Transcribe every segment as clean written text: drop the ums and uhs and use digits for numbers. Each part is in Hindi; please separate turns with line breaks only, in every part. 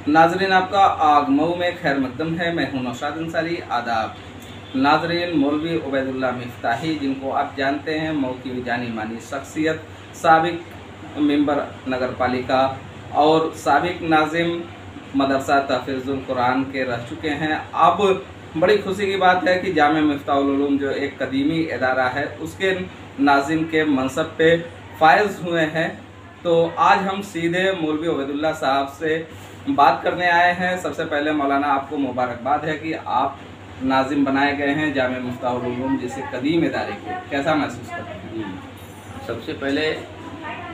नाजरीन, आपका आगमऊ में खैर मकदम है। मैं हूं नौशाद अंसारी। आदाब नाजरीन, मौलवी उबैदुल्लाह मिफ्ताही, जिनको आप जानते हैं, मऊ की जानी मानी शख्सियत, साबिक मेंबर नगर पालिका और साबिक नाजिम मदरसा तहफ़ीज़ुल कुरान के रह चुके हैं। अब बड़ी खुशी की बात है कि जामिया मिफ्ताहुल उलूम जो एक कदीमी इदारा है, उसके नाजिम के मनसब पे फायज़ हुए हैं। तो आज हम सीधे मौलवी उबैदुल्लाह साहब से बात करने आए हैं। सबसे पहले मौलाना, आपको मुबारकबाद है कि आप नाजिम बनाए गए हैं जामिया मिफ्ताहुल उलूम जैसे कदीम इदारे के। कैसा महसूस करते हैं?
जी, सबसे पहले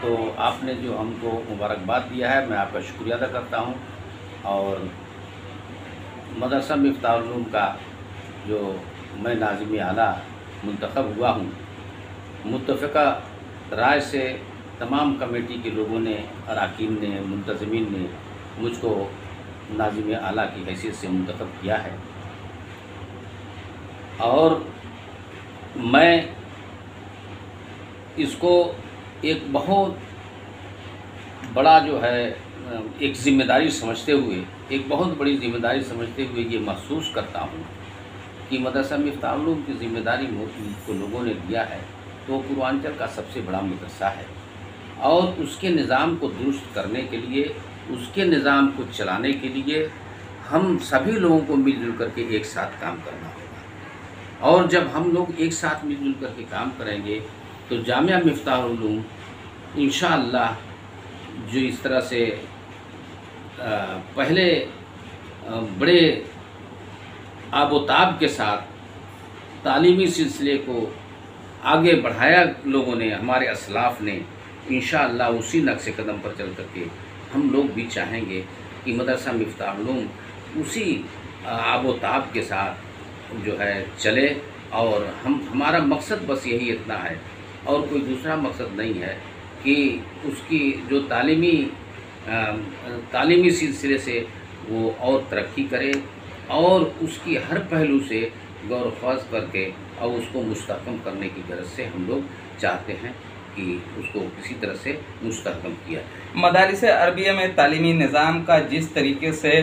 तो आपने जो हमको मुबारकबाद दिया है, मैं आपका शुक्रिया अदा करता हूं। और मदरसा मिफ्ताहुल उलूम का जो मैं नाज़िम आला मुंतखब हुआ हूं, मुत्तफ़िक़ा राय से तमाम कमेटी के लोगों ने, अरकान ने, मुंतज़मीन ने मुझको नाज़िम आला की हैसियत से मुंतखब किया है। और मैं इसको एक बहुत बड़ा जो है एक ज़िम्मेदारी समझते हुए, एक बहुत बड़ी ज़िम्मेदारी समझते हुए ये महसूस करता हूँ कि मदरसा मिफ्ताहुल उलूम की ज़िम्मेदारी को लोगों ने दिया है, तो पूर्वांचल का सबसे बड़ा मदरसा है। और उसके निज़ाम को दुरुस्त करने के लिए, उसके निज़ाम को चलाने के लिए हम सभी लोगों को मिलजुल करके एक साथ काम करना होगा। और जब हम लोग एक साथ मिलजुल करके काम करेंगे तो जामिया मिफ्ताहुल उलूम इंशाअल्लाह जो इस तरह से पहले बड़े आबोताब के साथ तालीमी सिलसिले को आगे बढ़ाया लोगों ने, हमारे असलाफ़ ने, इंशाअल्लाह उसी नक्शे कदम पर चल करके हम लोग भी चाहेंगे कि मदरसा मिफ्ताहुल उलूम उसी आबोताब के साथ जो है चले। और हमारा मकसद बस यही इतना है, और कोई दूसरा मकसद नहीं है कि उसकी जो तालीमी सिलसिले से वो और तरक्की करे और उसकी हर पहलू से गौर ख्वास करके और उसको मुस्तहकम करने की गरज से हम लोग चाहते हैं कि उसको किसी तरह से मुस्तहकम किया जाए।
मदारिस अरबिया में तालीमी निज़ाम का जिस तरीके से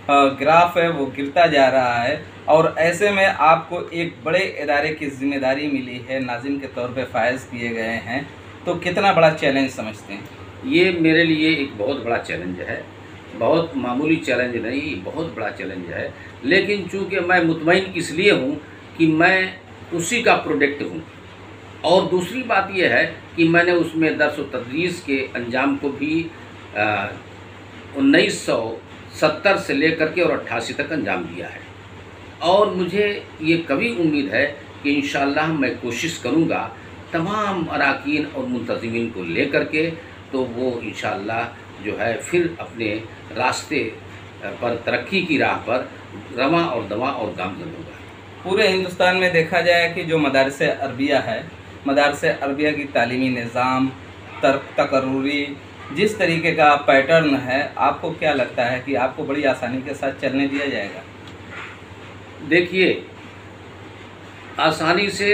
ग्राफ है वो गिरता जा रहा है, और ऐसे में आपको एक बड़े इदारे की जिम्मेदारी मिली है, नाजिम के तौर पे फायज़ किए गए हैं, तो कितना बड़ा चैलेंज समझते हैं?
ये मेरे लिए एक बहुत बड़ा चैलेंज है, बहुत मामूली चैलेंज नहीं, बहुत बड़ा चैलेंज है। लेकिन चूँकि मैं मुतमईन इसलिए हूँ कि मैं उसी का प्रोडक्ट हूँ। और दूसरी बात यह है कि मैंने उसमें दर्स व तदरीस के अंजाम को भी 1970 से लेकर के और 88 तक अंजाम दिया है। और मुझे ये कभी उम्मीद है कि इंशाअल्लाह मैं कोशिश करूँगा तमाम अरकान और मुंतज़मीन को लेकर के, तो वो इंशाअल्लाह जो है फिर अपने रास्ते पर, तरक्की की राह पर रवां और दवा और गामज़न होगा।
पूरे हिंदुस्तान में देखा जाए कि जो मदारिस अरबिया है, मदारिस अरबिया की तालीमी निज़ाम, तकर्रुरी जिस तरीके का पैटर्न है, आपको क्या लगता है कि आपको बड़ी आसानी के साथ चलने दिया जाएगा?
देखिए, आसानी से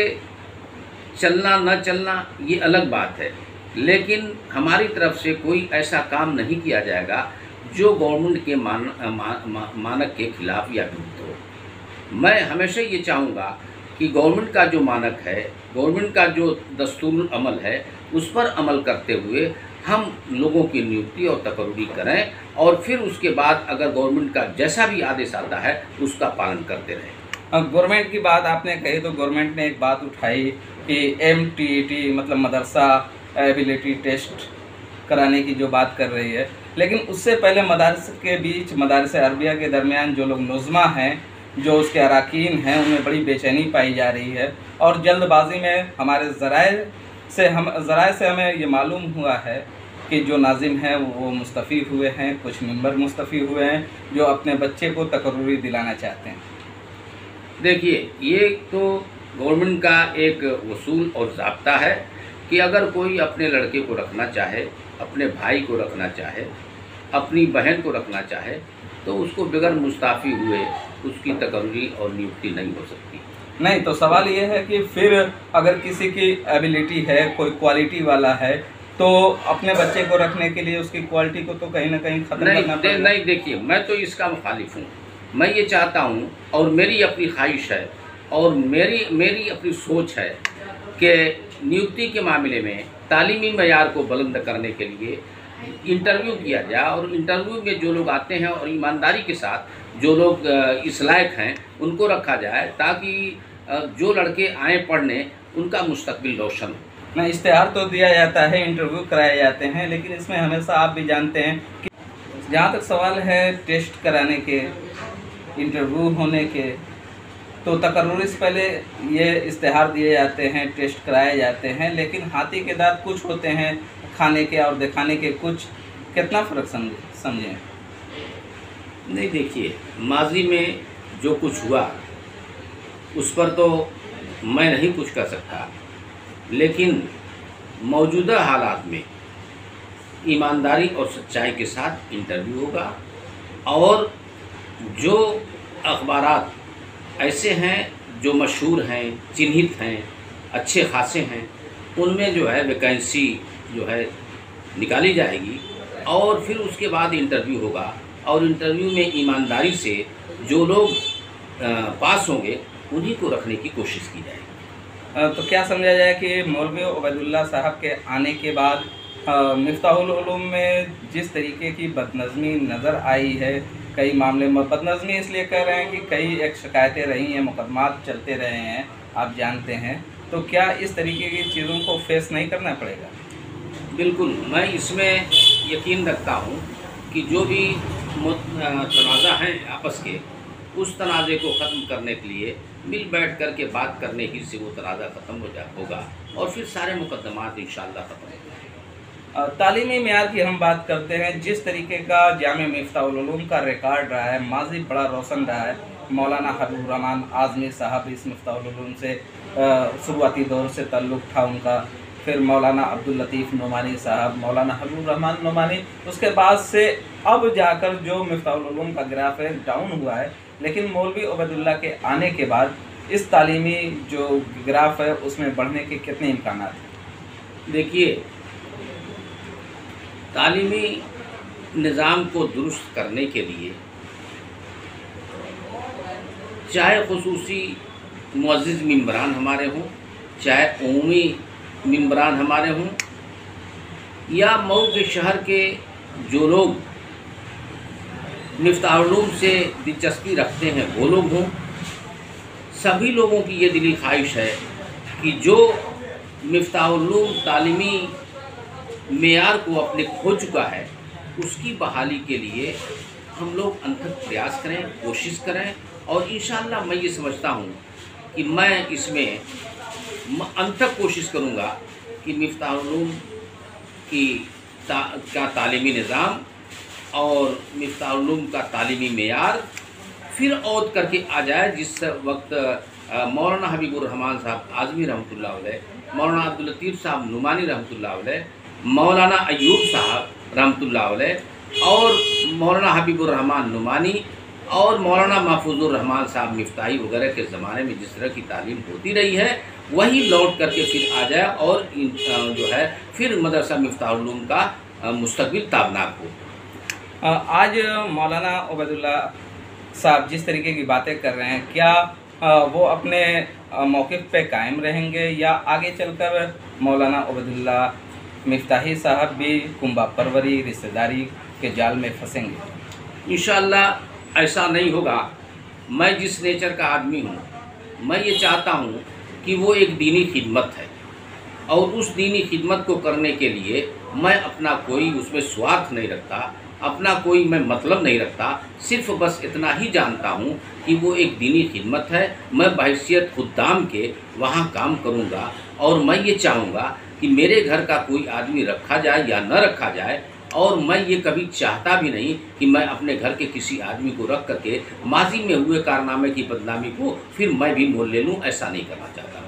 चलना न चलना ये अलग बात है, लेकिन हमारी तरफ से कोई ऐसा काम नहीं किया जाएगा जो गवर्नमेंट के मानक के खिलाफ या विरुद्ध हो। मैं हमेशा ये चाहूँगा कि गवर्नमेंट का जो मानक है, गवर्नमेंट का जो दस्तूर अमल है, उस पर अमल करते हुए हम लोगों की नियुक्ति और तकर्रुरी करें, और फिर उसके बाद अगर गवर्नमेंट का जैसा भी आदेश आता है उसका पालन करते रहें।
गवर्नमेंट की बात आपने कही तो गवर्नमेंट ने एक बात उठाई कि MTET मतलब मदरसा एबिलिटी टेस्ट कराने की जो बात कर रही है, लेकिन उससे पहले मदारिस के बीच, मदारिस अरबिया के दरमियान जो लोग नुज़मा हैं, जो उसके अरकान हैं, उनमें बड़ी बेचैनी पाई जा रही है। और जल्दबाजी में हमारे ज़राए से हमें ये मालूम हुआ है कि जो नाजिम हैं वो मुस्तफ़ी हुए हैं, कुछ मेंबर मुस्तफ़ी हुए हैं जो अपने बच्चे को तकर्रुरी दिलाना चाहते हैं।
देखिए, ये तो गवर्नमेंट का एक वसूल और ज़ाब्ता है कि अगर कोई अपने लड़के को रखना चाहे, अपने भाई को रखना चाहे, अपनी बहन को रखना चाहे, तो उसको बगैर मुस्ताफ़ी हुए उसकी तकर्रुरी और नियुक्ति नहीं हो सकती।
नहीं, तो सवाल ये है कि फिर अगर किसी की एबिलिटी है, कोई क्वालिटी वाला है, तो अपने बच्चे को रखने के लिए उसकी क्वालिटी को तो कहीं ना कहीं खत्म करना पड़ेगा।
नहीं, देखिए, मैं तो इसका मुखालिफ हूँ। मैं ये चाहता हूँ और मेरी अपनी ख्वाहिश है और मेरी अपनी सोच है कि नियुक्ति के मामले में तालीमी मयार को बुलंद करने के लिए इंटरव्यू किया जाए और इंटरव्यू में जो लोग आते हैं और ईमानदारी के साथ जो लोग इस लायक हैं उनको रखा जाए, ताकि जो लड़के आए पढ़ने उनका मुस्तकबिल रोशन हो।
ना इश्तेहार तो दिया जाता है, इंटरव्यू कराए जाते हैं, लेकिन इसमें हमेशा आप भी जानते हैं कि जहाँ तक सवाल है टेस्ट कराने के, इंटरव्यू होने के, तो तकर्रुरी से पहले ये इश्तेहार दिए जाते हैं, टेस्ट कराए जाते हैं, लेकिन हाथी के दांत कुछ होते हैं खाने के और दिखाने के कुछ। कितना फ़र्क समझें?
नहीं, देखिए, माजी में जो कुछ हुआ उस पर तो मैं नहीं कुछ कर सकता, लेकिन मौजूदा हालात में ईमानदारी और सच्चाई के साथ इंटरव्यू होगा और जो अखबारात ऐसे हैं जो मशहूर हैं, चिन्हित हैं, अच्छे खासे हैं, उनमें जो है वैकेंसी जो है निकाली जाएगी और फिर उसके बाद इंटरव्यू होगा और इंटरव्यू में ईमानदारी से जो लोग पास होंगे उन्हीं को रखने की कोशिश की जाएगी।
तो क्या समझा जाए कि मौलवी उबैदुल्लाह साहब के आने के बाद मिफ्ताहुल उलूम में जिस तरीके की बदनज़मी नज़र आई है, कई मामले में बदनज़मी इसलिए कह रहे हैं कि कई एक शिकायतें रही हैं, मुकदमात चलते रहे हैं, आप जानते हैं, तो क्या इस तरीके की चीज़ों को फेस नहीं करना पड़ेगा?
बिल्कुल, मैं इसमें यकीन रखता हूँ कि जो भी तनाज़ा हैं आपस के, उस तनाज़े को ख़त्म करने के लिए मिल बैठ कर के बात करने ही से वो तनाज़ा ख़त्म होगा और फिर सारे मुकदमात इंशाअल्लाह ख़त्म हो जाएंगे।
तालीमी मेयार की हम बात करते हैं, जिस तरीके का जामे मिफ्ताहुल उलूम का रिकॉर्ड रहा है, माजी बड़ा रोशन रहा है। मौलाना हबीबुर रहमान आज़मी साहब इस मिफ्ताहुल उलूम से शुरुआती दौर से ताल्लुक़ था उनका, फिर मौलाना अब्दुल लतीफ़ नुमानी साहब, मौलाना हबीबुर रहमान नुमानी, उसके बाद से अब जाकर जो मिफ्ताहुल उलूम का ग्राफ है डाउन हुआ है, लेकिन मौलवी उबैदुल्लाह के आने के बाद इस तालीमी जो ग्राफ है उसमें बढ़ने के कितने इम्कान हैं?
देखिए, तालीमी निज़ाम को दुरुस्त करने के लिए चाहे खुसूसी मुअज़्ज़िज़ मिंबरान हमारे हों, चाहे उम्मी मिंबरान हमारे हों, या मऊ के शहर के जो लोग मिफ्ताहुल उलूम से दिलचस्पी रखते हैं वो लोग हों, सभी लोगों की ये दिली ख्वाहिश है कि जो मिफ्ताहुल उलूम तालीमी मेयार को अपने खो चुका है उसकी बहाली के लिए हम लोग अनथक प्रयास करें, कोशिश करें और इंशाअल्लाह मैं ये समझता हूँ कि मैं इसमें अनथक कोशिश करूँगा कि मिफ्ताहुल उलूम का तालीमी निज़ाम और मिफ्ताहुल उलूम का तालीमी मेयार फिर औद करके आ जाए, जिस वक्त मौलाना हबीबुर रहमान साहब आज़मी रहमतुल्लाह अलैह, मौलाना अब्दुल लतीफ़ साहब नुमानी रहमतुल्लाह अलैह, मौलाना अय्यूब साहब रहमतुल्लाह अलैह और मौलाना हबीबुर रहमान नुमानी और मौलाना महफूजुर रहमान साहब मिफ्ताही वगैरह के ज़माने में जिस तरह की तालीम होती रही है वही लौट करके फिर आ जाए और जो है फिर मदरसा मिफ्ताहुल उलूम का मुस्तकबिल ताबनाक हो।
आज मौलाना उबैदुल्लाह साहब जिस तरीके की बातें कर रहे हैं, क्या वो अपने मौक़िफ़ पे कायम रहेंगे या आगे चलकर मौलाना उबैदुल्लाह मिफ्ताही साहब भी कुंबा परवरी रिश्तेदारी के जाल में फंसेंगे?
इंशाअल्लाह ऐसा नहीं होगा। मैं जिस नेचर का आदमी हूँ, मैं ये चाहता हूँ कि वो एक दीनी खिदमत है और उस दीनी खिदमत को करने के लिए मैं अपना कोई उसमें स्वार्थ नहीं रखता, अपना कोई मैं मतलब नहीं रखता, सिर्फ बस इतना ही जानता हूँ कि वो एक दीनी खिदमत है। मैं बहैसियत खुद्दाम के वहाँ काम करूँगा और मैं ये चाहूँगा कि मेरे घर का कोई आदमी रखा जाए या न रखा जाए, और मैं ये कभी चाहता भी नहीं कि मैं अपने घर के किसी आदमी को रख करके माजी में हुए कारनामे की बदनामी को फिर मैं भी मोल ले लूँ, ऐसा नहीं करना चाहता।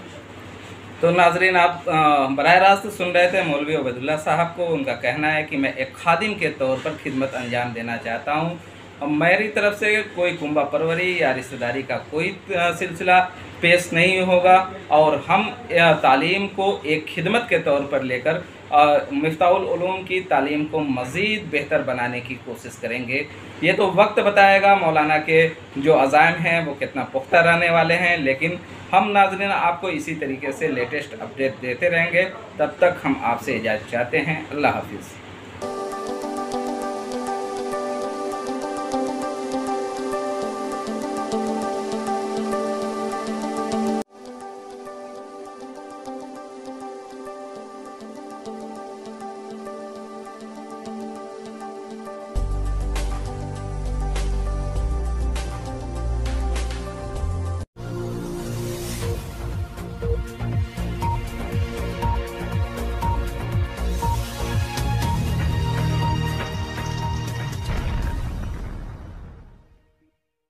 तो नाजरीन, आप बराह रास्त सुन रहे थे मौलवी उबैदुल्लाह साहब को। उनका कहना है कि मैं एक खादिम के तौर पर खिदमत अंजाम देना चाहता हूँ मेरी तरफ से कोई कुंभा परवरी या रिश्तेदारी का कोई सिलसिला पेश नहीं होगा और हम तालीम को एक खिदमत के तौर पर लेकर मिफ्ताहुल उलूम की तालीम को मज़ीद बेहतर बनाने की कोशिश करेंगे। ये तो वक्त बताएगा मौलाना के जो अज़ाइम हैं वो कितना पुख्ता रहने वाले हैं, लेकिन हम नाज़रीन आपको इसी तरीके से लेटेस्ट अपडेट देते रहेंगे। तब तक हम आपसे इजाज़त चाहते हैं। अल्लाह हाफिज़।